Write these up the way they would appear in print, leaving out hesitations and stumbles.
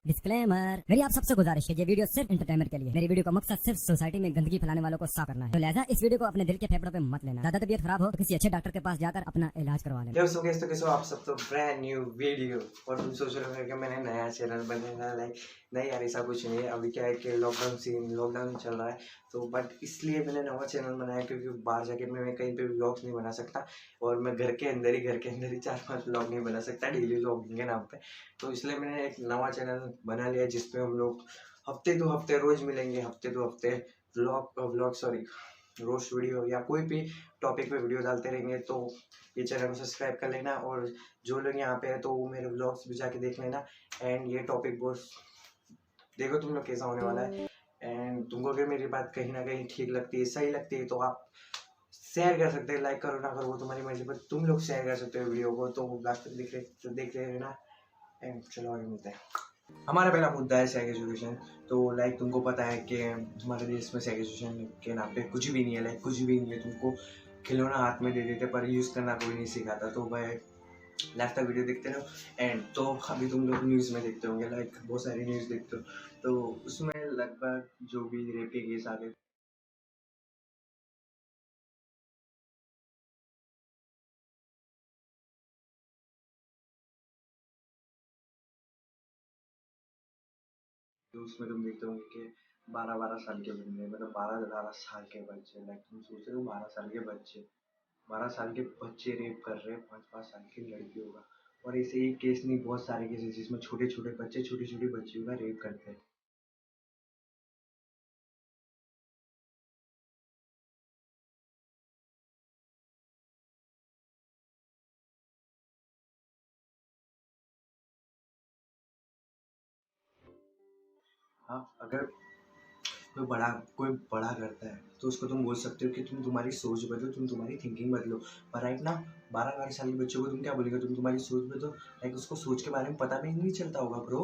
Disclaimer, मेरी आप सबसे गुजारिश है, ये वीडियो सिर्फ एंटरटेनमेंट के लिए। मेरी वीडियो का मकसद सिर्फ सोसाइटी में गंदगी फैलाने वालों को साफ करना है। तो लिहाजा इस वीडियो को अपने दिल के फेफड़ों पे मत लेना। ज्यादा तबीयत खराब हो तो किसी अच्छे डॉक्टर के पास जाकर अपना इलाज करवा लेना। दोस्तों कैसे हो आप सब। तो ब्रांड न्यू वीडियो और तुम सोच रहे हो कि मैंने नया चैनल बनाया, लाइक नहीं यार, ऐसा कुछ नहीं है। अभी क्या है कि लॉकडाउन चल रहा है, तो बट इसलिए मैंने नया चैनल बनाया क्योंकि बाहर जाके मैं कहीं पे व्लॉग्स नहीं बना सकता और मैं घर के अंदर ही 4-5 व्लॉग नहीं बना सकता डेली व्लॉगिंग के नाम पे। तो इसलिए मैंने एक नवा चैनल बना लिया जिसपे हम लोग हफ्ते दो हफ्ते रोज मिलेंगे। हफ्ते दो हफ्ते रोस्ट वीडियो या कोई भी टॉपिक पे वीडियो डालते रहेंगे। तो ये चैनल को सब्सक्राइब कर लेना और जो लोग यहाँ पे है तो वो मेरे व्लॉग्स भी जाके देख लेना। एंड ये टॉपिक बहुत देखो तुम लोग कैसा होने वाला है। एंड तुमको अगर मेरी बात कहीं ना कहीं ठीक लगती है, सही लगती है, तो आप शेयर कर सकते हैं। लाइक करो ना करो वो तुम्हारी मर्जी, पर तुम लोग शेयर कर सकते हो वीडियो को। तो लास्ट तक देख रहे रहना। एंड चलो आगे मिलते हैं। हमारा पहला मुद्दा है सेक्स एजुकेशन। तो लाइक तुमको पता है कि हमारे देश में सेक्स एजुकेशन के नाम पे कुछ भी नहीं है। लाइक कुछ भी नहीं है। तुमको खिलौना हाथ में दे देते पर यूज़ करना कोई नहीं सिखाता। तो भाई लास्ट तक वीडियो देखते रहो। एंड तो अभी तुम लोग न्यूज़ में देखते होंगे, लाइक बहुत सारी न्यूज़ देखते हो, तो उसमें लगभग जो भी रेप के केस आ गए तो उसमें तुम देखते होंगे कि 12-12 साल के बंदे, मतलब 12-12 साल के बच्चे, लाइक तुम सोच रहे हो 12 साल के बच्चे, 12 साल के बच्चे रेप कर रहे हैं 5-5 साल की लड़कियों का। और ऐसे ही केस नहीं, बहुत सारे केस जिसमें छोटे छोटे बच्चियों का रेप करते हैं। हाँ, अगर कोई बड़ा करता है तो उसको तुम बोल सकते हो कि तुम्हारी सोच बदलो, तुम्हारी थिंकिंग बदलो। पर राइट ना, 12-12 साल के बच्चों को तुम क्या बोलेगे, तुम्हारी सोच बदलो। लाइक उसको सोच के बारे में पता भी नहीं चलता होगा ब्रो।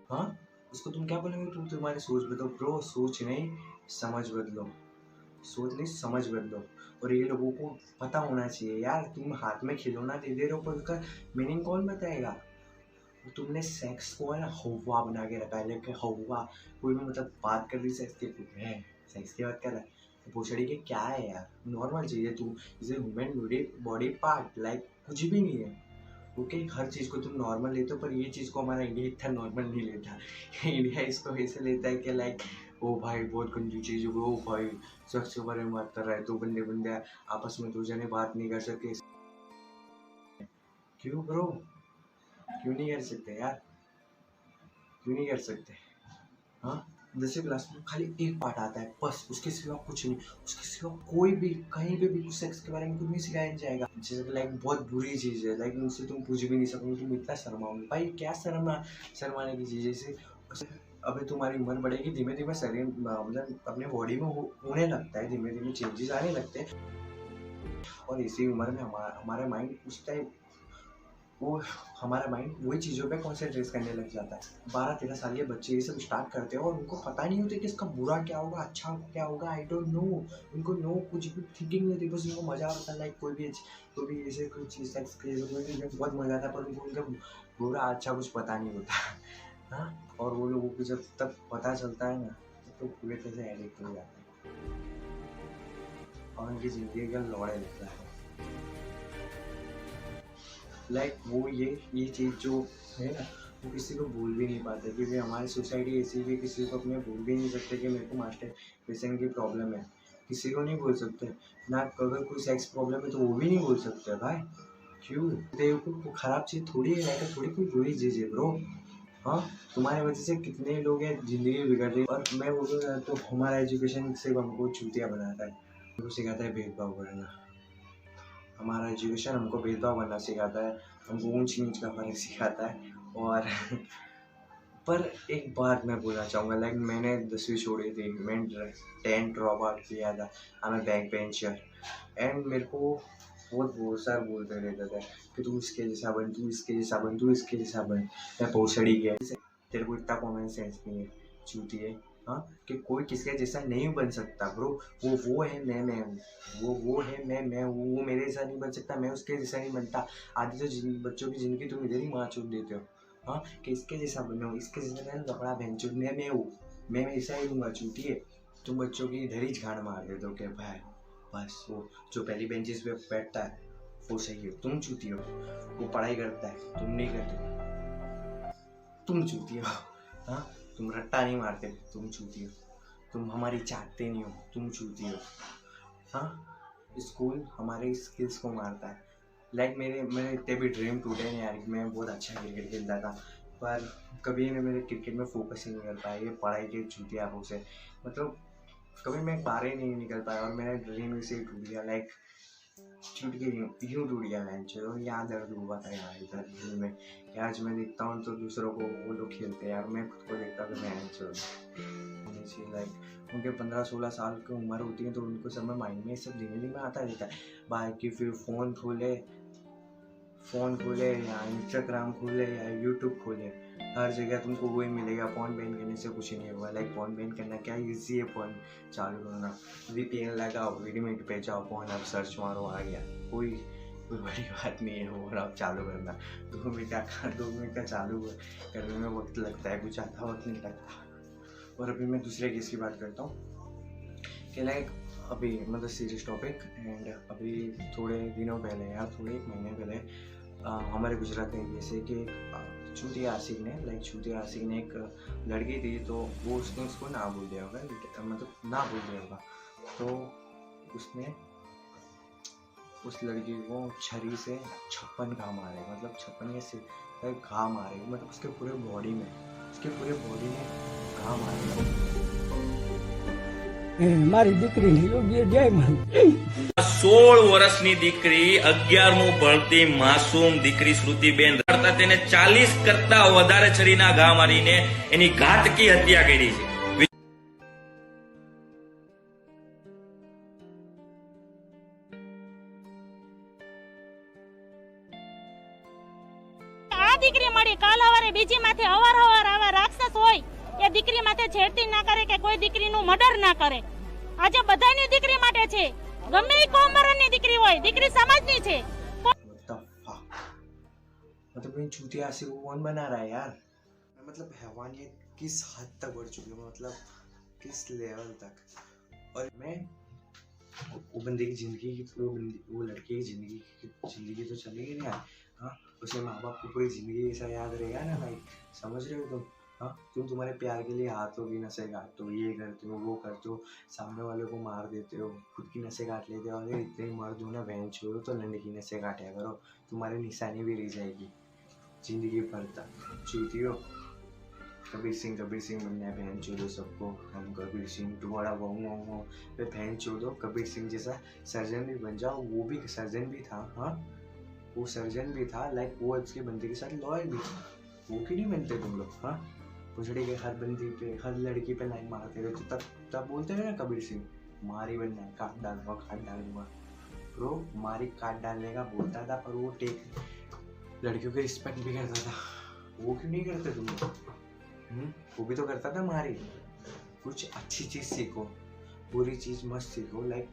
हाँ, उसको तुम क्या बोलेंगे, तुम्हारी सोच बदलो ब्रो। सोच नहीं, समझ बदलो। सोच नहीं, समझ बदलो। और ये लोगों को पता होना चाहिए यार, तुम हाथ में खिलौना दे दे रहे हो पर उसका मीनिंग कौन बताएगा। तुमने सेक्स को है ना हौवा बना के रखा है। लेकिन हौवा कोई भी मतलब बात कर रही सेक्स की, है सेक्स की बात कर रहा है तो पूछड़ी के क्या है यार, नॉर्मल चीज़ है। तू इसे ह्यूमन बॉडी पार्ट, लाइक कुछ भी नहीं है। ओके, हर चीज़ को तुम नॉर्मल लेते हो पर ये चीज़ को हमारा इंडिया इतना नॉर्मल नहीं लेता। इंडिया इसको ऐसे लेता है कि लाइक ओ भाई बहुत गंदी चीज़ हो, ओ भाई सेक्स के बारे में बात कर रहा है, तो बंदे बंदे आपस में दो जने बात नहीं कर सकते। क्यों ब्रो, क्यों नहीं कर सकते यार, क्यों नहीं कर सकते। हाँ, 10वीं क्लास में खाली एक पार्ट आता है बस, उसके सिवा कुछ नहीं। उसके सिवा कोई भी कहीं पे भी कुछ सेक्स के बारे में कुछ नहीं सिखाया जाएगा। जैसे लाइक बहुत बुरी चीज़ है, लाइक मुझसे तुम पूछ भी नहीं सकोगे, तुम इतना शर्माओगे। भाई क्या शर्माने की चीज़ है जैसे। अभी तुम्हारी उम्र बढ़ेगी, धीमे धीमे शरीर मतलब अपने बॉडी में होने लगता है, धीमे धीमे चेंजेस आने लगते हैं। और इसी उम्र में हमारा माइंड उस टाइम वो हमारा माइंड वही चीज़ों पे कॉन्सेंट्रेट करने लग जाता है। 12-13 साल के बच्चे ये सब स्टार्ट करते हैं और उनको पता नहीं होता कि इसका बुरा क्या होगा, अच्छा क्या होगा। आई डोंट नो, उनको कुछ भी थिंकिंग नहीं होती, बस उनको मजा आता है। लाइक कोई भी ऐसे कोई चीज़ सेक्स के बहुत मजा आता है, पर उनको उनका बुरा अच्छा कुछ पता नहीं होता। हाँ, और वो लोगों को जब तक पता चलता है ना तो पूरे तरह से एडिक्ट हो जाते हैं और उनकी ज़िंदगी का लौड़े लगता है। लाइक वो ये चीज़ जो है ना, वो किसी को भूल भी नहीं पाते क्योंकि हमारी सोसाइटी ऐसी है कि किसी को अपने भूल भी नहीं सकते कि मेरे को मास्टरबेशन की प्रॉब्लम है। किसी को नहीं बोल सकते ना। अगर कोई सेक्स प्रॉब्लम है तो वो भी नहीं बोल सकते भाई। क्यों, देखो खराब चीज़ थोड़ी है, लाइक थोड़ी कोई बुरी चीज़ है ब्रो। हाँ, तुम्हारी वजह से कितने लोग हैं ज़िंदगी बिगड़ रही है। और मैं बोलूँ तो हमारा एजुकेशन सिर्फ हमको चूतिया बनाता है, हमको सिखाता है भेदभाव करना। हमारा एजुकेशन हमको भेदभाव करना सिखाता है, हमको ऊंच नीच का फ़र्क सिखाता है। और पर एक बात मैं बोलना चाहूँगा, लाइक मैंने 10वीं छोड़ी थी, मैंने 10 ड्रॉप आउट किया था। I am back bencher. And मेरे को बहुत सारे बोलते रहते थे कि तू इसके जैसा बन, तू इसके जैसा बन, तू इसके जैसा बन। मैं पहुँचड़ी गया, तेरे को इतना कॉमन सेंस नहीं है, चूती है। हाँ, कि कोई किसके जैसा नहीं बन सकता ब्रो। वो है, मैं हूँ। वो है, मैं हूँ। वो मेरे जैसा नहीं बन सकता, मैं उसके जैसा नहीं बनता। आधी तो बच्चों की ज़िंदगी तुम इधर ही मार चूक देते हो। हाँ, कि इसके जैसा बनो, इसके जैसा मैं लफड़ा बहनचोद, मैं हूँ। मैं ऐसा ही दूंगा चूतिए। तुम बच्चों की इधर ही झाड़ मार देते हो कि भाई बस वो जो पहली बेंचेस पे बैठता है वो सही है, तुम चूती हो। वो पढ़ाई करता है, तुम नहीं करते, तुम चूती हो। हाँ, तुम रट्टा नहीं मारते, तुम चूती हो। तुम हमारी चाहते नहीं हो, तुम चूती हो। हाँ, स्कूल हमारे स्किल्स को मारता है। लाइक मेरे इतने भी ड्रीम टूटे नहीं यार, मैं बहुत अच्छा क्रिकेट खेलता था, पर कभी मैं मेरे क्रिकेट में फोकस ही नहीं कर पाया। ये पढ़ाई के चूतियापों से मतलब कभी मैं बाहर ही नहीं निकल पाया, और मेरा ड्रीम इसे ही टूट गया। लाइक छूट के यूँ टूट गया मैच। और यहाँ दर्द हुआ था यार इधर दिल में कि आज मैं देखता हूँ तो दूसरों को वो लोग खेलते हैं यार, मैं खुद को देखता तो मैच होनी चाहिए। लाइक उनके 15-16 साल की उम्र होती है तो उनको समय माइंड में सब धीमे धीमे आता रहता है। बाकी फिर फ़ोन खोले या इंस्टाग्राम खोले या यूट्यूब खोले, हर जगह तुमको वही मिलेगा। फ़ोन बैन करने से कुछ नहीं होगा। लाइक फ़ोन बैन करना क्या ईजी है, फ़ोन चालू करना, VPN लगाओ, लिमिट पे जाओ, फ़ोन अब सर्च मारो, आ गया। कोई बड़ी बात नहीं है फ़ोन अब चालू करना। 2 मिनट का चालू करने में वक्त लगता है, कुछ ज़्यादा वक्त नहीं लगता। और अभी मैं दूसरे केस की बात करता हूँ कि लाइक अभी मतलब सीरियस टॉपिक एंड अभी थोड़े दिनों पहले यार, थोड़े 1 महीने पहले हमारे गुजरात में जैसे कि छूतिया आशिक ने एक लड़की थी, तो वो उसने उसको ना बोल दिया होगा, मतलब ना बोल दिया होगा। तो उसने उस लड़की को छरी से 56 घा मारे, मतलब 56 से घा मारे, मतलब उसके पूरे बॉडी में घा मारे। મારી દીકરીને યોગ્ય જય માન 16 વર્ષની દીકરી 11મું ભણતી માસૂમ દીકરી શ્રુતિબેન રડતા તેને 40 કરતા વધારે છરીના ઘા મારીને એની ઘાતકી હત્યા કરી છે. આ દીકરી મળી કાલ હવારે બીજી માથે અવાર આવા રાક્ષસ હોય એ દીકરી માથે છેડતી ના કરે કે કોઈ દીકરીનું મર્ડર ના કરે. આજે બધાની દીકરી માટે છે, ગમે એ કોમરની દીકરી હોય, દીકરી સમાજની છે. मतलब इन चूतिया से को कौन बना रहा है यार? मतलब हैवानियत किस हद तक बढ़ चुकी है, मतलब किस लेवल तक। और मैं वो बंदे की जिंदगी, वो लड़के की जिंदगी तो चलेगी नहीं यार। हाँ, उसे माँ बाप को पूरी जिंदगी ऐसा याद रहेगा ना भाई, समझ रहे हो तुम? हाँ, तुम तुम्हारे प्यार के लिए हाथों की नसें काटते हो, ये करते हो, वो करते हो, सामने वाले को मार देते हो, खुद की नसें काट लेते हो। अगर इतने मर्द हो ना बहन छोड़ो तो लंड की नसें काटा करो, तुम्हारी निशानी भी रह जाएगी जिंदगी भर तक। चूतियो, कबीर सिंह बनना है बहन चोदो सबको। हम कबीर सिंह तुम्हारा वो पे बहन चोदो, कबीर सिंह जैसा सर्जन भी बन जाओ। वो भी सर्जन भी था, हाँ वो सर्जन भी था। लाइक वो उसके बंदे के साथ लॉयल भी था। वो क्यों नहीं बनते तुम लोग? हाँ, पुछड़ी के हर बंदी पे, हर लड़की पे लाइन मारते थे, तो तब बोलते थे ना कबीर सिंह मारी बनना है, काट डालूंगा। ब्रो मारी काट डालने का बोलता था, पर वो टेक लड़कियों की रिस्पेक्ट भी करता था। वो क्यों नहीं करते तुम लोग? वो भी तो करता था मारी। कुछ अच्छी चीज़ सीखो, बुरी चीज़ मत सीखो। लाइक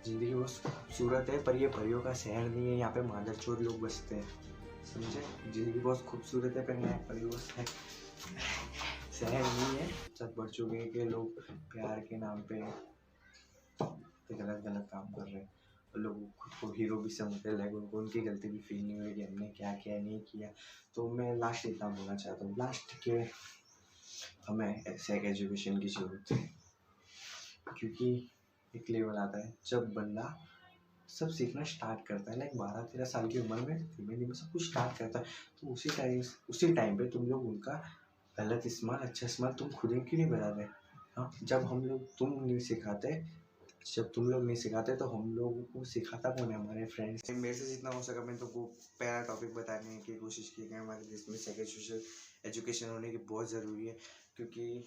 जिंदगी बहुत खूबसूरत है, पर ये परियों का शहर नहीं है, यहाँ पे मादरचोद लोग बसते हैं, समझे? जिंदगी बहुत खूबसूरत है, पर यहाँ परियों का शहर नहीं है। सब बढ़ चुके हैं कि लोग प्यार के नाम पे गलत काम कर रहे हैं। लोग खुद को हीरो भी समझते हैं, लाइक उनको उनकी गलती भी फील नहीं हुई कि हमने क्या किया नहीं किया। तो मैं लास्ट इतना बोलना चाहता हूँ, लास्ट के हमें सेक्स एजुकेशन की ज़रूरत है, क्योंकि एक लेवल आता है जब बंदा सब सीखना स्टार्ट करता है। लाइक 12-13 साल की उम्र में धीमे धीमे सब कुछ स्टार्ट करता है, तो उसी टाइम पे तुम लोग उनका गलत इस्तेमाल अच्छा इस्तेमाल तुम खुद ही क्यों नहीं बताते? हाँ, जब तुम लोग नहीं सिखाते तो हम लोगों को सिखाता कौन है? हमारे फ्रेंड्स। मेरे से जितना हो सका मैं तुमको पहला टॉपिक बताने की कोशिश की कि हमारे देश में सेक्स एजुकेशन होने की बहुत ज़रूरी है, क्योंकि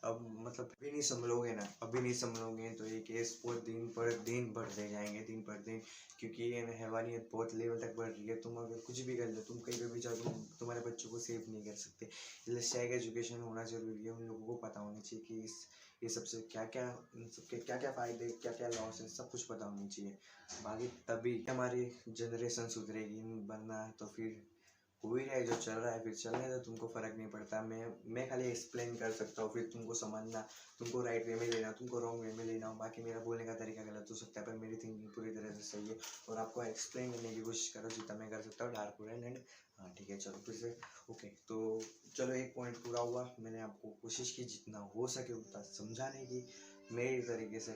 अब मतलब अभी नहीं संभलोगे ना, अभी नहीं संभलोगे तो ये केस बहुत दिन पर दिन बढ़ते जाएंगे, दिन पर दिन, क्योंकि ये हैवानियत बहुत लेवल तक बढ़ रही है। तुम अगर कुछ भी कर लो, तुम कहीं पे भी जाओ, तुम तुम्हारे बच्चों को सेफ नहीं कर सकते। इसलिए सेक्स एजुकेशन होना जरूरी है। उन लोगों को पता होना चाहिए कि ये सबसे क्या क्या, इन सबके क्या क्या फ़ायदे, क्या क्या लॉस है, सब कुछ पता होनी चाहिए। बाकी तभी हमारी जनरेशन सुधरेगी, वरना तो फिर हो ही रहा है जो चल रहा है, फिर चलने तो तुमको फ़र्क नहीं पड़ता। मैं खाली एक्सप्लेन कर सकता हूँ, फिर तुमको समझना, तुमको राइट वे में लेना, तुमको रॉन्ग वे में लेना। बाकी मेरा बोलने का तरीका गलत हो सकता है, पर मेरी थिंकिंग पूरी तरह से सही है और आपको एक्सप्लेन करने की कोशिश करो जितना मैं कर सकता हूँ। डार्क वुडन एंड हाँ ठीक है, चलो फिर से ओके। तो चलो एक पॉइंट पूरा हुआ। मैंने आपको कोशिश की जितना हो सके उतना समझाने की मेरी तरीके से,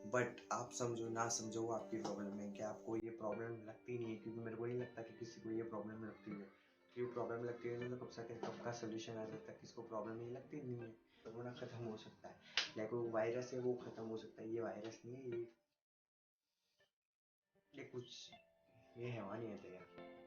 बट आप समझो ना समझो वो आपकी प्रॉब्लम है। कि आपको ये प्रॉब्लम लगती नहीं है, क्योंकि मेरे को नहीं लगता कि किसी को ये प्रॉब्लम लगती है। क्यों प्रॉब्लम लगती है तो कब का सोल्यूशन आ जाता है। किसको प्रॉब्लम नहीं लगती, नहीं है, कोरोना खत्म हो सकता है, लाइक वो वायरस है वो खत्म हो सकता है। ये वायरस नहीं है, ये कुछ ये हैवानियत है यार।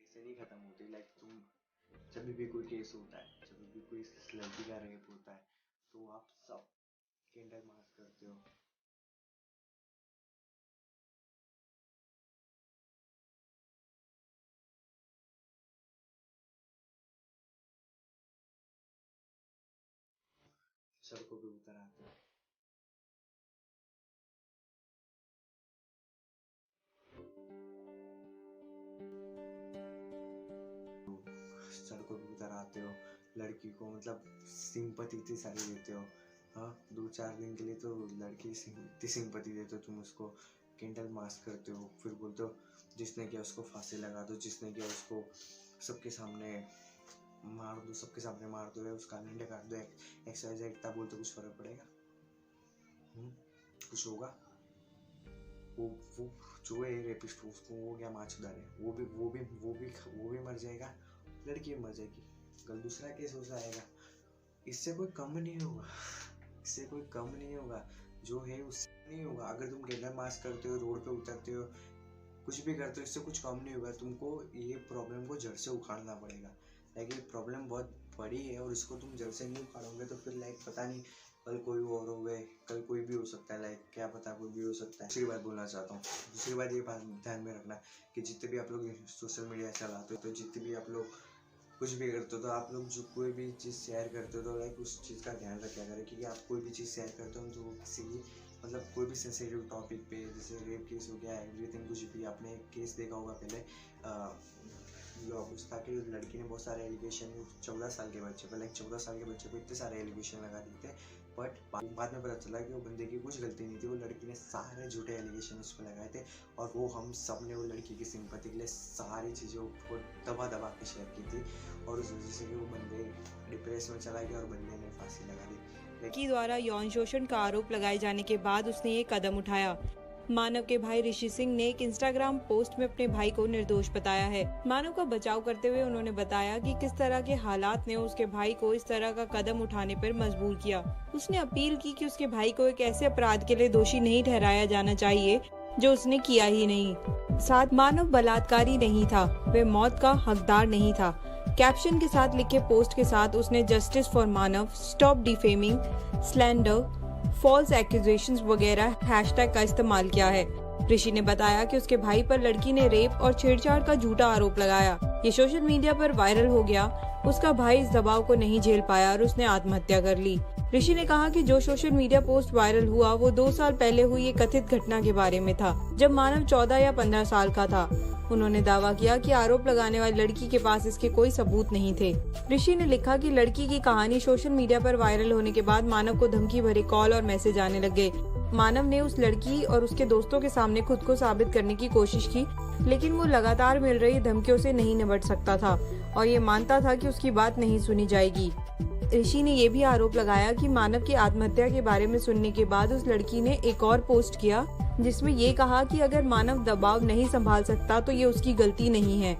ऐसे नहीं खत्म होती। लाइक तुम जब भी कोई केस होता है, जब भी कोई लड़की का रेप होता है, तो आप सब कैंडल मार्च करते हो। सड़कों पे उतर आते हो। सड़कों पे उतर आते हो, लड़की को मतलब सिंपैथी इतनी सारी देते हो। हाँ, 2-4 दिन के लिए तो लड़की इतनी सिंपैथी देते हो, तुम उसको कैंडल मास्क करते हो, फिर बोलते हो जिसने किया उसको फांसी लगा दो, जिसने किया उसको सबके सामने मार दो, सबके सामने मार दो, या उसका लंडे काट दो। एक्सरसाइज इतना बोलते कुछ फर्क पड़ेगा? कुछ होगा? वो जो है रेपिस्ट, उसको वो क्या माचदार है, वो भी मर जाएगा, लड़की मर जाएगी, कल दूसरा केस हो जाएगा। इससे कोई कम नहीं होगा, इससे कोई कम नहीं होगा, जो है उससे नहीं होगा। अगर तुम कैंडल मास्क करते हो, रोड पे उतरते हो, कुछ भी करते हो, इससे कुछ कम नहीं होगा। तुमको ये प्रॉब्लम को जड़ से उखाड़ना पड़ेगा। लाइक ये प्रॉब्लम बहुत बड़ी है और इसको तुम जड़ से नहीं उखाड़ोगे तो फिर लाइक पता नहीं कल कोई और हो गए, कल कोई भी हो सकता है, लाइक क्या पता कोई भी हो सकता है। दूसरी बात बोलना चाहता हूँ, दूसरी बात ये बात ध्यान में रखना कि जितने भी आप लोग सोशल मीडिया चलाते हो, तो जितने भी आप लोग कुछ भी करते हो, तो आप लोग जो कोई भी चीज़ शेयर करते हो तो लाइक उस चीज़ का ध्यान रखा करें। क्योंकि आप कोई भी चीज़ शेयर करते हो तो किसी मतलब कोई भी सेंसिटिव टॉपिक पे, जैसे रेप केस हो गया, एवरीथिंग, कुछ भी। आपने एक केस देखा होगा पहले, उसका कि लड़की ने बहुत सारे एलिगेशन 14 साल के बच्चे पर, लाइक 14 साल के बच्चे को इतने सारे एलिगेशन लगा दिए थे, बट बाद में पता चला कि वो बंदे की कुछ गलती नहीं थी, वो लड़की ने सारे झूठे एलिगेशन उस पर लगाए थे। और वो हम सब ने वो लड़की की सिंपैथी के लिए सारी चीज़ें को दबा के शेयर की थी, और उस वजह से वो बंदे डिप्रेशन में चला गया और बंदे ने फांसी लगा दी। लड़की द्वारा यौन शोषण का आरोप लगाए जाने के बाद उसने ये कदम उठाया। मानव के भाई ऋषि सिंह ने एक इंस्टाग्राम पोस्ट में अपने भाई को निर्दोष बताया है। मानव का बचाव करते हुए उन्होंने बताया कि किस तरह के हालात ने उसके भाई को इस तरह का कदम उठाने पर मजबूर किया। उसने अपील की कि उसके भाई को एक ऐसे अपराध के लिए दोषी नहीं ठहराया जाना चाहिए जो उसने किया ही नहीं। साथ मानव बलात्कारी नहीं था, वह मौत का हकदार नहीं था। कैप्शन के साथ लिखे पोस्ट के साथ उसने justice for Manav, stop defaming, slander, false accusations वगैरह हैशटैग का इस्तेमाल किया है। ऋषि ने बताया कि उसके भाई पर लड़की ने रेप और छेड़छाड़ का झूठा आरोप लगाया। ये सोशल मीडिया पर वायरल हो गया। उसका भाई इस दबाव को नहीं झेल पाया और उसने आत्महत्या कर ली। ऋषि ने कहा कि जो सोशल मीडिया पोस्ट वायरल हुआ वो 2 साल पहले हुई एक कथित घटना के बारे में था, जब मानव 14 या 15 साल का था। उन्होंने दावा किया कि आरोप लगाने वाली लड़की के पास इसके कोई सबूत नहीं थे। ऋषि ने लिखा कि लड़की की कहानी सोशल मीडिया पर वायरल होने के बाद मानव को धमकी भरे कॉल और मैसेज आने लगे। मानव ने उस लड़की और उसके दोस्तों के सामने खुद को साबित करने की कोशिश की, लेकिन वो लगातार मिल रही धमकियों से नहीं निपट सकता था और ये मानता था कि उसकी बात नहीं सुनी जाएगी। ऋषि ने ये भी आरोप लगाया कि मानव की आत्महत्या के बारे में सुनने के बाद उस लड़की ने एक और पोस्ट किया जिसमें ये कहा कि अगर मानव दबाव नहीं संभाल सकता तो ये उसकी गलती नहीं है।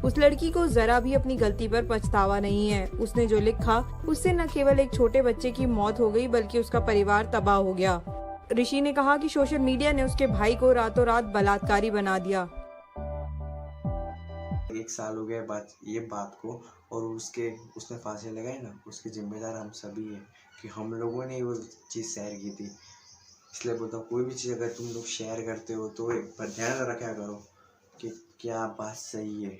उस लड़की को जरा भी अपनी गलती पर पछतावा नहीं है। उसने जो लिखा उससे न केवल एक छोटे बच्चे की मौत हो गई बल्कि उसका परिवार तबाह हो गया। ऋषि ने कहा कि सोशल मीडिया ने उसके भाई को रातों रात बलात्कारी बना दिया। 1 साल हो गया ये बात को, और उसने फांसी लगाई ना, उसके जिम्मेदार हम सभी हैं कि हम लोगों ने वो चीज़ शेयर की थी। इसलिए बोलता हूँ, कोई भी चीज़ अगर तुम लोग शेयर करते हो तो एक बार ध्यान रखा करो कि क्या बात सही है।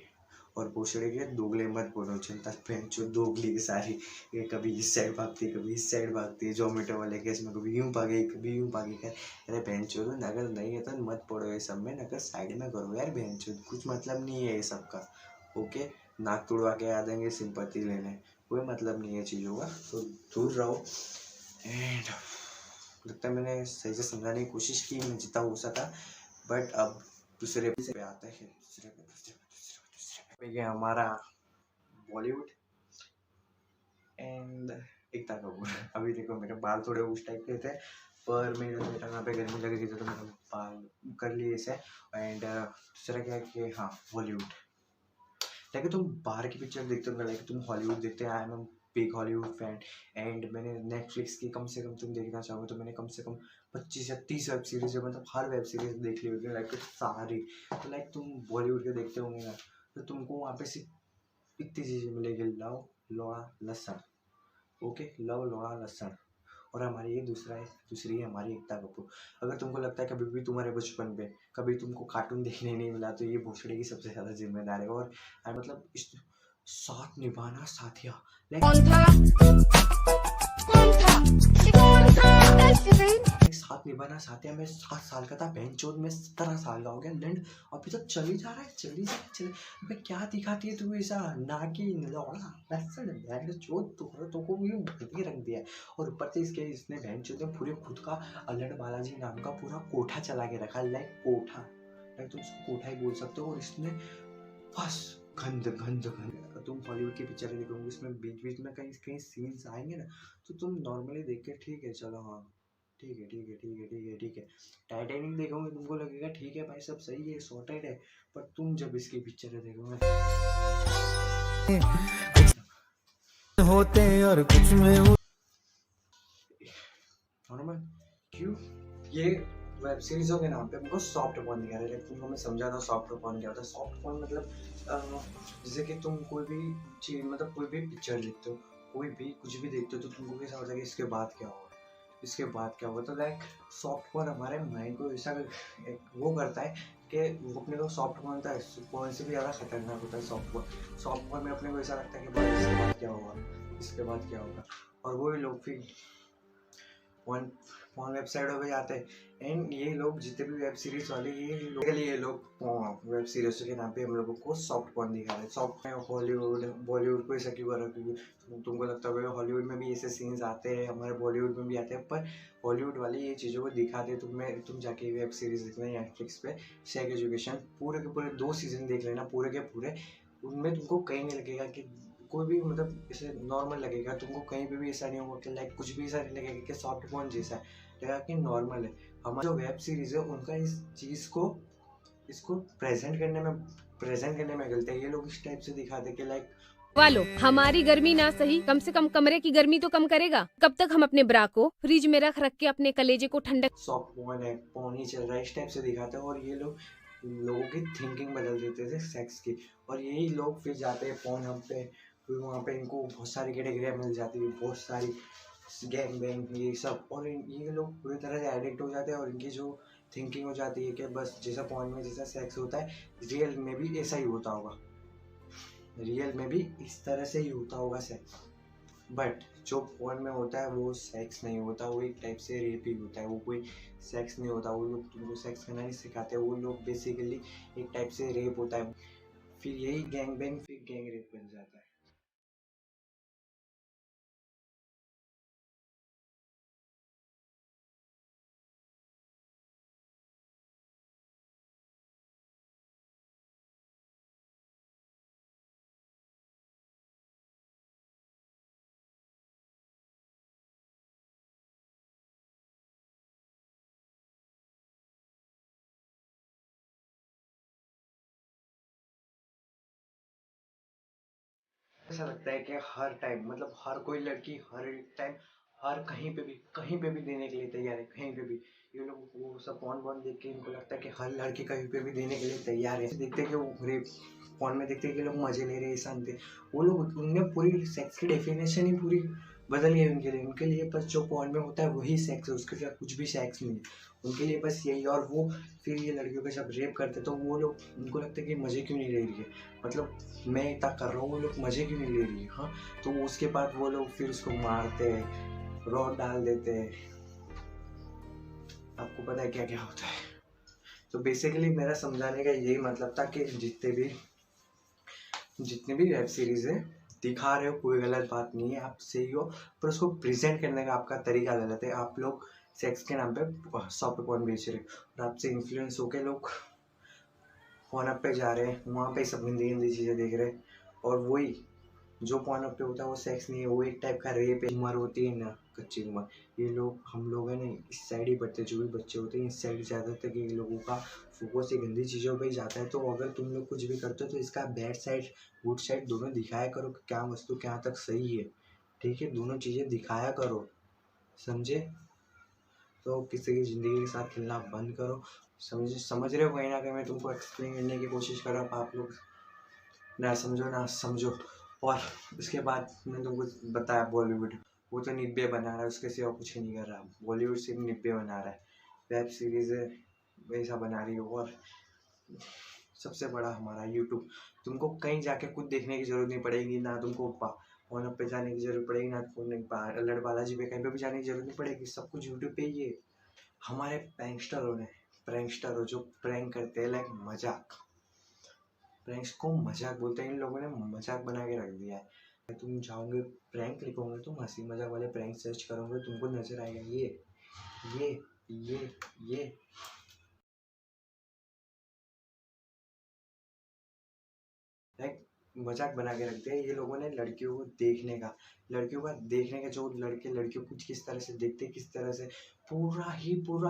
और भोसड़े के दोगले मत बोलो, जनता जो दोगली की सारी, ये कभी इस साइड भागती है कभी इस साइड भागती है। जोमेटो वाले केस में कभी यूँ भागे कभी यूँ भागे कर। अरे बहन चोद, अगर नहीं है तो मत पड़ो ये सब में, अगर साइड में करो यार बहन चोद, कुछ मतलब नहीं है ये सब का। ओके, नाक तुड़वा के आ देंगे सिंपैथी लेने, कोई मतलब नहीं है चीज़ों का, तो दूर रहो। एंड लगता है मैंने सही से समझाने की कोशिश की, मैं जितना हो सका, बट अब दूसरे पे आता है। दूसरे पे गया हमारा बॉलीवुड एंड एकता कपूर। अभी देखो मेरे बाल थोड़े उस टाइप के थे, पर मेरे यहाँ पे गर्मी लग रही थी तो मैंने बाल कर लिए इसे। एंड दूसरा क्या है कि हाँ, बॉलीवुड, लाइक तुम बाहर की पिक्चर देखते हो, लाइक तुम हॉलीवुड देखते हैं। I am big Hollywood fan. And मैंने नेटफ्लिक्स की कम से कम, तुम देखना चाहोगे तो मैंने कम से कम 25 या 30 वेब सीरीज है, मतलब हर वेब सीरीज देख ली होगी, लाइक सारी। तो लाइक तुम बॉलीवुड के देखते होंगे ना, तो तुमको वहाँ पे सिर्फ इतनी चीज़ें मिलेगी, लव लोड़ा लहसुन। ओके, लव लोड़ा लहसुन। और हमारी ये दूसरी है हमारी एकता कपूर। अगर तुमको लगता है कभी भी तुम्हारे बचपन पे कभी तुमको कार्टून देखने नहीं मिला तो ये भोसड़े की सबसे ज़्यादा जिम्मेदार है। और मतलब इस साथ निभाना साथिया, साथ निभाना साथिया। मैं 7 साल का था, बहन चोद में 17 साल का हो गया लंड, अभी तक चली जा रहा है, चली। मैं क्या दिखाती है तू ऐसा नाकी लौड़ा लहसुन, बहन चोद तो को भी भड़के रख दिया है। और ऊपर से इसने बहन चोद ने पूरे खुद का अल्लड़ बालाजी नाम का पूरा कोठा चला के रखा, लाइक कोठा, लाइक तुम उसको कोठा ही बोल सकते हो। और इसने बस गंद। तुम हॉलीवुड की पिक्चर देखोगे, इसमें बीच में कहीं सीन्स आएंगे ना, तो तुम नॉर्मली देख के ठीक है चलो हाँ ठीक है। टाइटैनिक देखोगे तुमको लगेगा ठीक है भाई सब सही है, सॉर्टेड है। पर तुम जब इसकी पिक्चर देखोगे होते और कुछ में नॉर्मल, क्यों ये वेब सीरीजों के नाम पे हमको सॉफ्ट पॉर्न दिखा रहे हैं। तुमको मैं समझा था सॉफ्ट पॉर्न क्या होता है। सॉफ्ट पॉर्न मतलब जैसे कि तुम कोई भी चीज, मतलब कोई भी पिक्चर देखते हो, कोई भी कुछ भी देखते हो, तो तुमको कैसा होता है कि इसके बाद क्या होगा, तो लाइक सॉफ्ट पॉर्न हमारे माइंड को ऐसा वो करता है कि वो अपने को सॉफ्ट पॉर्न होता है, पॉर्न से भी ज़्यादा खतरनाक होता है सॉफ्ट पॉर्न में अपने को ऐसा लगता है कि भाई इसके बाद क्या होगा। और वो लोग फिर पॉर्न वेबसाइटों पे जाते हैं। एंड ये लोग जितने भी वेब सीरीज वाले ये लोग वेब सीरीज के नाम पे हम लोगों को सॉफ्ट पॉर्न दिखा रहे हैं। सॉफ्ट में हॉलीवुड बॉलीवुड को ऐसा क्यों करा, क्योंकि तुमको लगता होगा हॉलीवुड में भी ऐसे सीन्स आते हैं, हमारे बॉलीवुड में भी आते हैं, पर हॉलीवुड वाले ये चीज़ों को दिखाते हैं। तुम जाके वेब सीरीज देखना नेटफ्लिक्स पे, सेक्स एजुकेशन पूरे के पूरे 2 सीजन देख लेना पूरे के पूरे। उनमें तुमको कहीं नहीं लगेगा कि कोई भी, मतलब ऐसे नॉर्मल लगेगा तुमको, कहीं पे भी ऐसा नहीं होगा कि लाइक कुछ भी ऐसा नहीं लगेगा कि सॉफ्ट पॉर्न जैसा है, लगेगा कि नॉर्मल है। हमारी जो वेब सीरीज है उनका इस चीज़ को इसको प्रेजेंट करने में गलती है। ये लोग इस टाइप से दिखाते कि लाइक वालो, हमारी गर्मी ना सही, कम से कम कमरे की गर्मी तो कम करेगा। कब तक हम अपने ब्रा को फ्रिज में रख के अपने कलेजे को ठंडक। सॉफ्ट पॉर्न है, पॉर्न ही चल रहा है, इस टाइप से दिखाते हैं। और ये लोगों की थिंकिंग बदल देते थे सेक्स की। और यही लोग फिर जाते हैं पॉर्न हम पे, फिर वहाँ पे इनको बहुत सारी कैटेगरियाँ मिल जाती है, बहुत सारी गैंग बैंग ये सब। और ये लोग पूरी तरह से एडिक्ट हो जाते हैं, और इनकी जो थिंकिंग हो जाती है कि बस जैसा पॉर्न में जैसा सेक्स होता है, रियल में भी ऐसा ही होता होगा, रियल में भी इस तरह से ही होता होगा सेक्स। बट जो पॉर्न में होता है वो सेक्स नहीं होता, वो एक टाइप से रेप ही होता है, वो कोई सेक्स नहीं होता। वो लोग तुमको सेक्स करना नहीं सिखाते, वो लोग बेसिकली एक टाइप से रेप होता है। फिर यही गैंग बैंग फिर गैंग रेप बन जाता है। ऐसा लगता है कि हर टाइम मतलब हर कोई लड़की हर टाइम हर कहीं पे भी देने के लिए तैयार है, कहीं पे भी। ये लोग वो सब पॉन देख के इनको लगता है कि हर लड़की कहीं पे भी देने के लिए तैयार है। देखते हैं कि वो रेप पॉन में देखते हैं कि लोग मजे ले रहे हैं, शांति। वो लोग उनने पूरी सेक्स की डेफिनेशन ही पूरी बदल गई उनके लिए बस जो पॉन में होता है वही सेक्स है, उसके साथ कुछ भी सेक्स नहीं है उनके लिए, बस यही। और वो फिर ये लड़कियों के जब रेप करते तो वो लोग उनको लगता है कि मज़े क्यों नहीं ले रही है, मतलब मैं इतना कर रहा हूँ वो लोग मज़े क्यों नहीं ले रही है। हाँ, तो उसके बाद वो लोग फिर उसको मारते हैं, रॉड डाल देते हैं, आपको पता है क्या क्या होता है। तो बेसिकली मेरा समझाने का यही मतलब था कि जितने भी वेब सीरीज है दिखा रहे हो कोई गलत बात नहीं है, आप सही हो, पर उसको प्रेजेंट करने का आपका तरीका गलत है। आप लोग सेक्स के नाम पे 100 पे पॉइंट बेच रहे हो और आपसे इन्फ्लुएंस होके लोग फोन पे जा रहे हैं, वहाँ पे सब हिंदी चीज़ें देख रहे हैं। और वही जो पॉइंट पे होता है वो सेक्स नहीं है, वो एक टाइप का रेप है। उम्र होती है ना, कच्ची उम्र, ये लोग हम लोग हैं ना इस साइड ही पढ़ते, जो भी बच्चे होते हैं इस साइड ज़्यादातर ये लोगों का फोकस ही गंदी चीज़ों पे ही जाता है। तो अगर तुम लोग कुछ भी करते हो तो इसका बैड साइड गुड साइड दोनों दिखाया करो कि क्या वस्तु क्या तक सही है, ठीक है, दोनों चीज़ें दिखाया करो, समझे। तो किसी की ज़िंदगी के साथ खेलना बंद करो, समझ रहे हो, कहीं ना कहीं मैं तुमको एक्सप्लेन करने की कोशिश कर रहा हूँ, आप लोग ना समझो। और उसके बाद मैंने तुमको बताया बॉलीवुड, वो तो निब्बे बना रहा है, उसके सिवा कुछ नहीं कर रहा। बॉलीवुड सिर्फ निब्बे बना रहा है, वेब सीरीज वैसा बना रही हो। और सबसे बड़ा हमारा यूट्यूब, तुमको कहीं जाके कुछ देखने की जरूरत नहीं पड़ेगी, ना तुमको फोन पे जाने की जरूरत पड़ेगी, ना लड़ बालाजी पे कहीं पे भी जाने की जरूरत नहीं पड़ेगी, सब कुछ यूट्यूब पे ही है। हमारे प्रैंकस्टर जो प्रैंक करते हैं, लाइक मजाक, प्रैंक्स को मजाक बोलते हैं, इन लोगों ने मजाक बना के रख दिया है। तुम जाओगे प्रैंक लिखोगे, तुम हंसी मजाक वाले प्रैंक सर्च करोगे, तुमको नजर आएगा ये लाइक मजाक बना के रखते हैं ये लोगों ने। लड़कियों को देखने का जो लड़कियों को किस तरह से देखते हैं, किस तरह से पूरा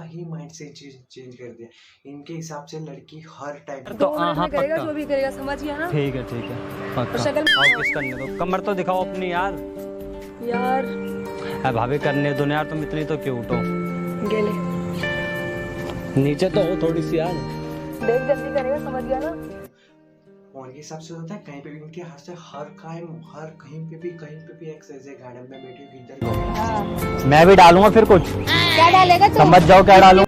ही माइंड से चेंज कर दिया इनके हिसाब से। लड़की हर टाइम तो हाँ करेगा, जो भी करेगा, समझ गया ना। ठीक है पक्का। शक्ल आओ किस करने दो, कमर तो दिखाओ अपनी यार। भाभी करने दो ना यार, तुम इतनी तो क्यूट हो। गेले नीचे तो हो थोड़ी सी यार, देख जल्दी करेगा, समझ गया ना। उनके हिसाब से होता है, कहीं पे भी उनके हाथ से हर कहीं पे भी एक्सरसाइज है, गार्डन में बैठी हुई इधर। मैं भी डालूंगा फिर कुछ, क्या डालेगा तू? समझ जाओ क्या डालूं।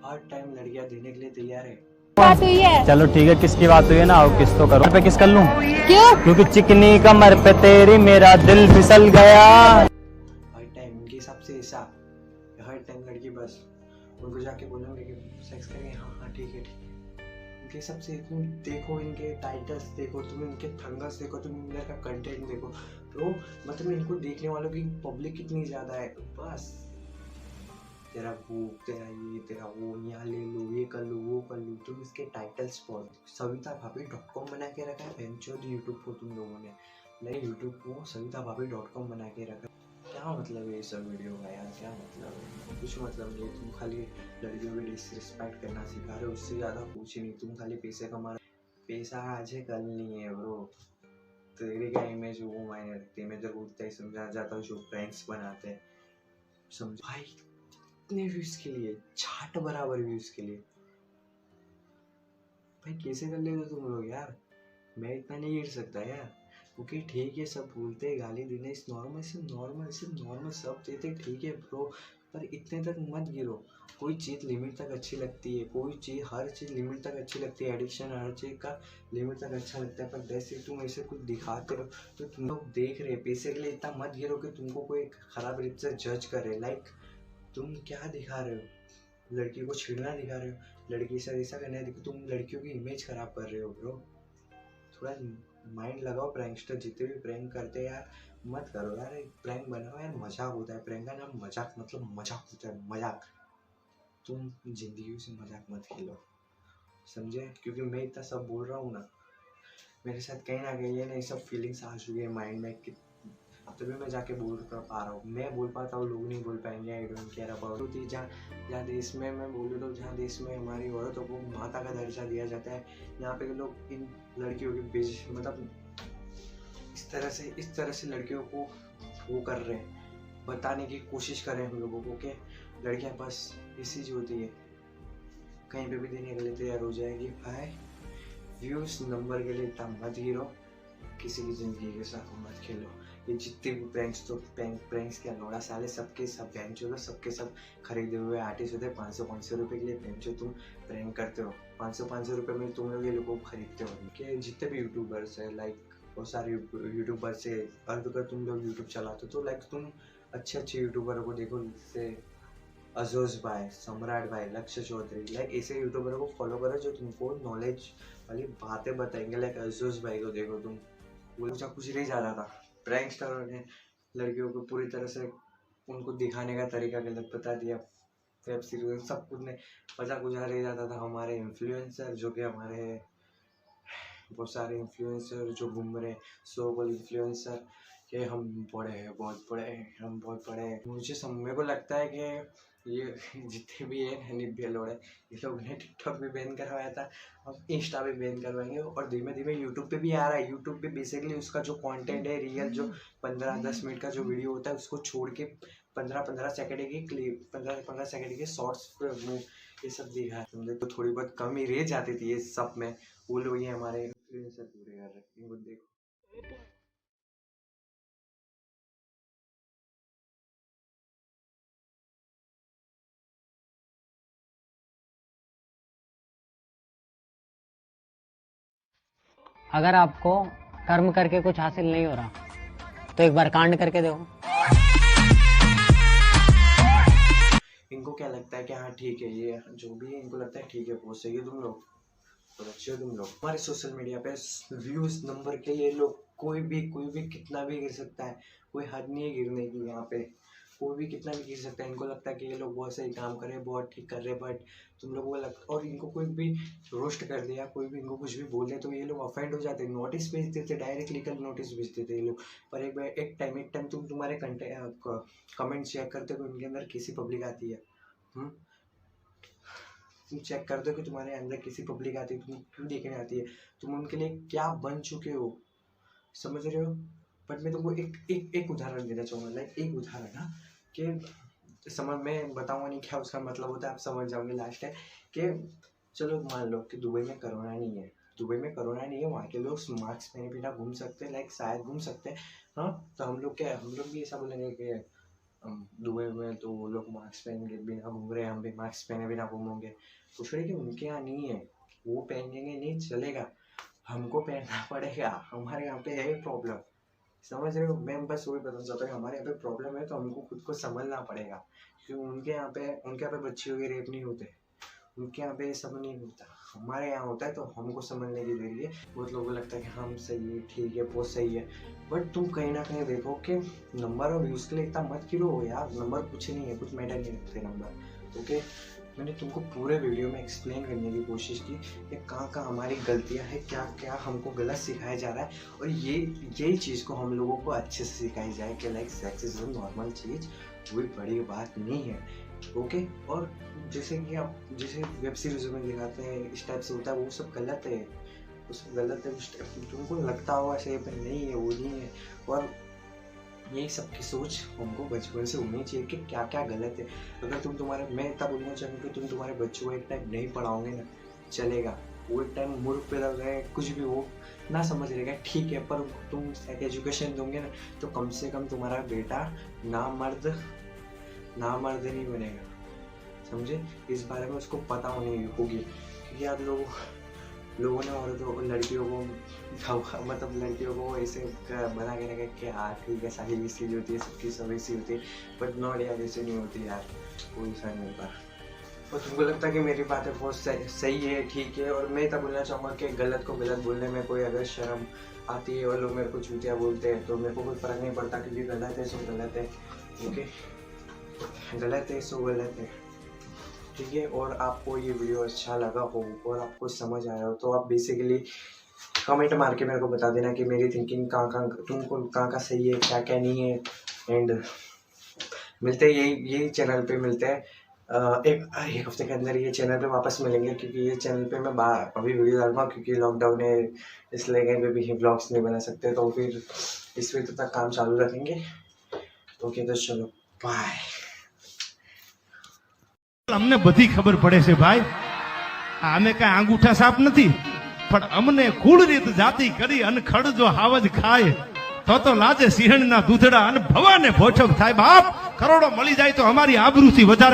हर टाइम लड़कियां देने के लिए तैयार है। बात हुई है? चलो ठीक है, किसकी बात हुई है ना, आओ किस तो करो। पे किस कर लूं? क्यों? क्योंकि चिकनी कमर पे तेरी मेरा दिल फिसल गया। हर टाइम उनके हिसाब से ऐसा, हर टाइम लड़की बस उनको जाके बोलेंगे कि सेक्स करेंगे, हाँ ठीक है। इनके हिसाब से तुम देखो, इनके टाइटल्स देखो, तुम इनके थंगस देखो, तुम इनका का कंटेंट देखो, तो मतलब इनको देखने वालों की पब्लिक कितनी ज़्यादा है। बस तेरा वो, तेरा ये, तेरा वो, यहाँ ले लो, ये कर लो, वो कर लो, तुम इसके टाइटल्स पढ़ो। सविताभाभी.com बना के रखा है यूट्यूब को तुम लोगों ने, नहीं यूट्यूब को सविताभाभी.com बना के रखा है। क्या मतलब है ये सब वीडियो का यार, क्या मतलब है? कुछ मतलब नहीं, तुम खाली लड़कियों की डिसरिस्पेक्ट करना सिखा रहे हो, उससे ज़्यादा कुछ नहीं। तुम खाली पैसे कमा रहे हो, पैसा आज है कल नहीं है ब्रो। तेरी क्या इमेज वो मायने रखती है, मैं तो उतना ही समझा जाता हूँ जो प्रैंक्स बनाते हैं, समझ भाई, इतने व्यूज़ के लिए, छाट बराबर व्यूज़ के लिए भाई कैसे कर लेते तुम लोग यार। मैं इतना नहीं गिर सकता यार। ओके ठीक है, सब बोलते हैं गाली देने इस नॉर्मल सब देते, ठीक है ब्रो, पर इतने तक मत गिरो। कोई चीज़ लिमिट तक अच्छी लगती है, हर चीज़ लिमिट तक अच्छी लगती है, एडिक्शन हर चीज़ का लिमिट तक अच्छा लगता है। पर जैसे तुम ऐसे कुछ दिखाते हो तो तुम लोग देख रहे पैसे के लिए, इतना मत गिरो कि तुमको कोई खराब रीत से जज करे। लाइक तुम क्या दिखा रहे हो, लड़की को छेड़ना दिखा रहे हो, लड़की से ऐसा करना है, तुम लड़कियों की इमेज खराब कर रहे हो ब्रो। थोड़ा माइंड लगाओ। प्रैंकस्टर जितने भी प्रैंक करते हैं यार, मत करो यार, एक प्रैंक बनाओ यार, मजाक होता है। प्रैंक का नाम मजाक, मतलब मजाक होता है, मजाक। तुम जिंदगी से मजाक मत खेलो, समझे। क्योंकि मैं इतना सब बोल रहा हूँ ना, मेरे साथ कहीं ना कहीं ये सब फीलिंग्स आ चुकी है माइंड में कि तभी मैं जाके बोल पा रहा हूँ। मैं बोल पाता हूँ, लोग नहीं बोल पाएंगे। I don't care about. जहाँ देश में मैं बोलूँ तो जहाँ देश में हमारी औरतों को माता का दर्जा दिया जाता है, यहाँ पे लोग इन लड़कियों की मतलब इस तरह से लड़कियों को वो कर रहे हैं, बताने की कोशिश कर रहे हैं हम लोगों को कि लड़कियां बस इसी जो होती है, कहीं पे भी देने के लिए तैयार हो जाएगी। भाई व्यूज नंबर के लिए इतना मत गिरो, किसी की ज़िंदगी के साथ मत खेलो। ये जितने भी प्रैंक्स क्या लौड़ा साले सबके सब बैंक जो सबके सब खरीदे हुए आर्टिस्ट होते हैं। 500 रुपये के लिए बैंक जो तुम प्रैंक करते हो, 500 रुपये में तुम लोग ये लोगों को खरीदते हो। कि जितने भी यूट्यूबर्स है, लाइक बहुत सारे यूट्यूबर्स है, अगर तुम लोग यूट्यूब चलाते हो तो लाइक तुम अच्छे यूट्यूबरों को देखो, जैसे अजोज भाई, सम्राट भाई, लक्ष्य चौधरी, लाइक ऐसे यूट्यूबरों को फॉलो करो जो तुमको नॉलेज वाली बातें बताएंगे। लाइक अजोज भाई को देखो तुम, वो कुछ नहीं जा रहा था, प्रैंकस्टरों ने लड़कियों को पूरी तरह से उनको दिखाने का तरीका गलत बता दिया। वेब सीरीज सब कुछ ने मजाक उड़ा रह जाता था। हमारे इन्फ्लुएंसर जो कि हमारे बहुत सारे इन्फ्लुएंसर जो घूम रहे, सो कॉल्ड इन्फ्लुएंसर, कि हम बड़े हैं, बहुत बड़े हैं, हम बहुत बड़े हैं। मेरे को लगता है कि ये जितने भी है निब्बे लोग हैं, ये लोग ने टिकटॉक भी बैन करवाया था, अब इंस्टा भी बैन करवाएंगे और धीमे धीमे यूट्यूब पे भी आ रहा है। यूट्यूब पे बेसिकली उसका जो कंटेंट है रियल, जो 15-10 मिनट का जो वीडियो होता है उसको छोड़ के 15-15 सेकंड की क्लिप, 15-15 सेकंड के शॉर्ट्स ये सब दिखा है। समझे तो थोड़ी बहुत कमी रह जाती थी ये सब में, वो लोग ये हमारे इन्फ्लुएंसर पूरे कर रहे हैं। इनको देखो, अगर आपको कर्म करके कुछ हासिल नहीं हो रहा तो एक बार कांड करके देखो। इनको क्या लगता है कि हाँ ठीक है, ये जो भी है इनको लगता है ठीक है, बहुत सही है तुम लोग, तो अच्छे हो तुम लोग। हमारे सोशल मीडिया पे व्यूज नंबर के लिए लोग कोई भी कितना भी गिर सकता है, कोई हद नहीं है गिरने की। यहाँ पे कोई भी कितना भी गिर सकता है। इनको लगता है कि ये लोग बहुत सही काम कर रहे हैं, बहुत ठीक कर रहे हैं, बट तुम लोगों को लगता, और इनको कोई भी रोस्ट कर दिया, कोई भी इनको कुछ भी बोल दे तो ये लोग ऑफेंड हो जाते हैं, नोटिस भेज देते, डायरेक्टली कल नोटिस भेज देते ये लोग। पर एक टाइम तुम तुम्हारे कमेंट चेक करते हो, उनके अंदर किसी पब्लिक आती है, तुम चेक कर दो कि तुम्हारे अंदर किसी पब्लिक आती है, तुम क्यों देखने आती है, तुम उनके लिए क्या बन चुके हो, समझ रहे हो। बट मैं तुमको एक उदाहरण देना चाहूँगा, लाइक एक उदाहरण ना, कि समझ में बताऊँगा नहीं क्या उसका मतलब होता है, आप समझ जाओगे लास्ट है। कि चलो मान लो कि दुबई में कोरोना नहीं है, वहाँ के लोग मास्क पहने बिना घूम सकते हैं, लाइक शायद घूम सकते हैं, हाँ। तो हम लोग भी ऐसा बोलेंगे कि दुबई में तो वो लोग मास्क पहन के बिना घूम रहे हैं, हम भी मास्क पहने बिना घूमेंगे। कुछ कि उनके यहाँ नहीं है, वो पहनेंगे नहीं चलेगा, हमको पहनना पड़ेगा, हमारे यहाँ पे है प्रॉब्लम, समझ रहे हो। मैं बस वही बताना चाहता हूँ, हमारे यहाँ पे प्रॉब्लम है तो हमको खुद को संभलना पड़ेगा, क्योंकि उनके यहाँ पे बच्चियों के रेप नहीं होते, उनके यहाँ पे ये सब नहीं होता, हमारे यहाँ होता है। तो हमको समझने की देरी है। बहुत लोगों को लगता है कि हम सही है, ठीक है, बहुत सही है, बट तुम कहीं ना कहीं देखो कि नंबर और व्यूज़ के लिए इतना मत गिरो यार, नंबर कुछ नहीं है, कुछ मैटर नहीं रखते नंबर, ओके। मैंने तुमको पूरे वीडियो में एक्सप्लेन करने की कोशिश की कि कहाँ हमारी गलतियाँ हैं, क्या हमको गलत सिखाया जा रहा है, और यही चीज़ को हम लोगों को अच्छे से सिखाई जाए कि लाइक सेक्सिज्म नॉर्मल चीज़, कोई बड़ी बात नहीं है, ओके। और जैसे कि आप जैसे वेब सीरीज में दिखाते हैं इस टाइप से होता है, वो सब गलत है, वो सब गलत है। उस टाइप तुमको लगता होगा सही, पर नहीं है, वो नहीं है। और यही सब की सोच हमको बचपन से होनी चाहिए कि क्या क्या गलत है। अगर मैं इतना बोलना चाहूँ कि तुम तुम्हारे बच्चों को एक टाइम नहीं पढ़ाओगे ना, चलेगा, वो एक टाइम मूर्ख पैदा हो गए, कुछ भी वो ना समझ रहेगा, ठीक है, पर तुम एक एजुकेशन दोगे ना, तो कम से कम तुम्हारा बेटा ना मर्द नहीं बनेगा, समझे। इस बारे में उसको पता होनी होगी, क्योंकि आप लोगों ने औरतों लड़कियों को ऐसे बना के रखा कि हाँ ठीक है, सारी वैसी होती है, सबकी सब वैसी होती है, बट नॉट यार, ऐसे नहीं होती यार, कोई सा नहीं होता। और तुमको लगता है कि मेरी बातें बहुत सही है, ठीक है, और मैं तब बोलना चाहूँगा कि गलत को गलत बोलने में कोई अगर शर्म आती है और लोग मेरे को चूतिया बोलते हैं तो मेरे को कोई फ़र्क नहीं पड़ता, क्योंकि गलत है सो गलत है, ओके, गलत है सो गलत है, ठीक है। और आपको ये वीडियो अच्छा लगा हो और आपको समझ आया हो तो आप बेसिकली कमेंट मार के मेरे को बता देना कि मेरी थिंकिंग तुमको कहाँ सही है, क्या क्या नहीं है। एंड मिलते हैं यही चैनल पे मिलते हैं एक हफ्ते के अंदर ये चैनल पे वापस मिलेंगे, क्योंकि ये चैनल पे मैं अभी वीडियो डालूंगा, क्योंकि लॉकडाउन है इसलिए कहीं पे भी व्लॉग्स नहीं बना सकते, तो फिर इस वीडियो तक काम चालू रखेंगे। ओके तो चलो बाय। અમને બધી ખબર પડે છે ભાઈ, આને કઈ આંગૂઠા સાપ નથી, પણ અમને કુળ રીત જાતિ કરી અને ખડ જો હાવજ ખાય તો લાજે સિંહણના દૂધડા અને ભવાને ભોછક થાય. બાપ કરોડો મળી જાય તો અમારી આબરૂથી વધારે